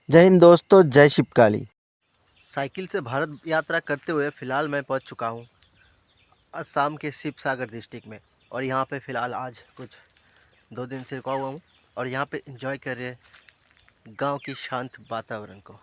जय हिंद दोस्तों, जय शिवकाली। साइकिल से भारत यात्रा करते हुए फ़िलहाल मैं पहुंच चुका हूं असम के शिवसागर डिस्ट्रिक्ट में। और यहां पे फ़िलहाल आज कुछ 2 दिन से रुका हुआ हूं और यहां पे एंजॉय कर रहे गांव की शांत वातावरण को।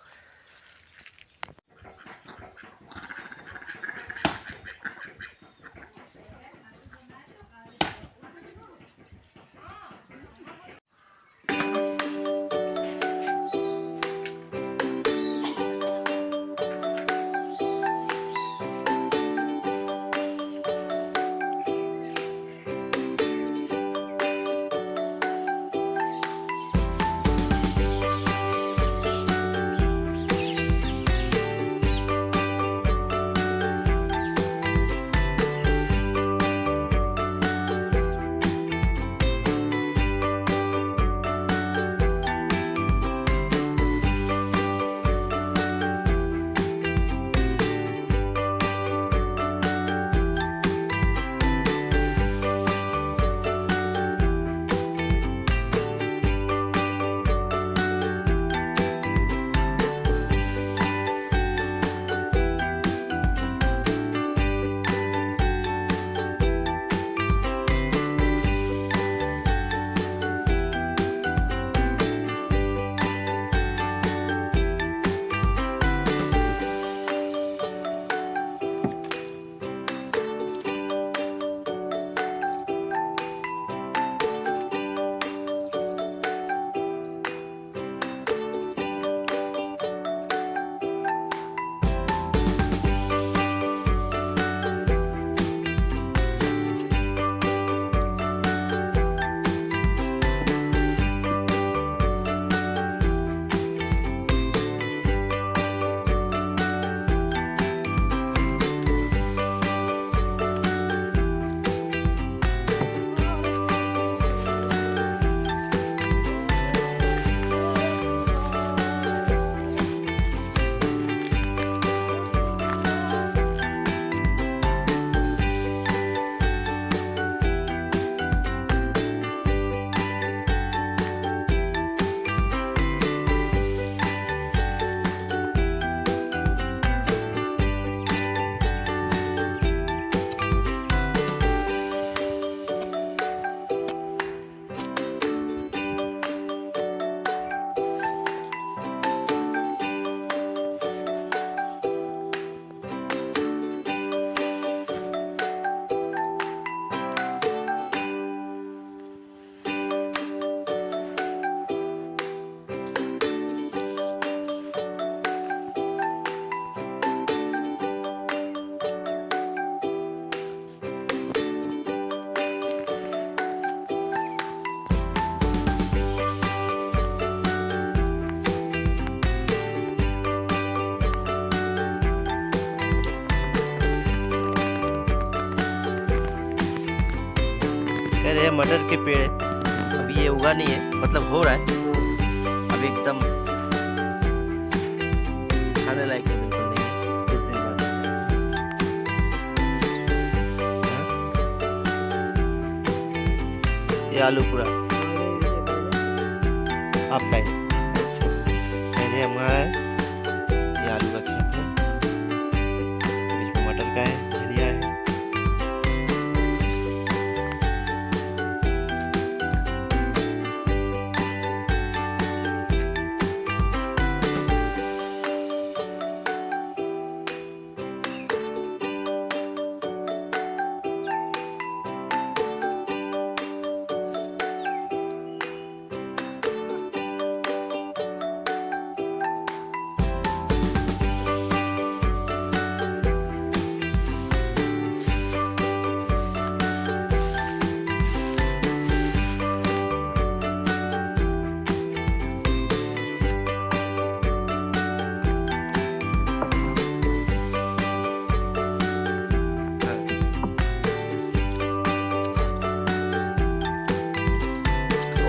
कह रहे हैं मटर के पेड़ है, अभी ये उगा नहीं है, मतलब हो रहा है, अभी एकदम खाने लायक तो बिल्कुल नहीं है, कुछ दिन बाद हो जाएगा। ये आलू पूरा आपका है? अच्छा, कह रहे हमारा है, ये आलू का खेत है, बीच में मटर का है, धनिया है।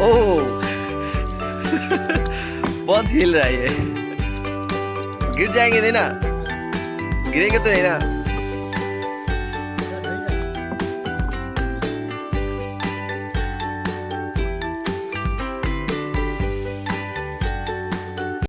ओह बहुत हिल रहा है ये। गिर जाएंगे नहीं ना? गिरेंगे तो नहीं ना?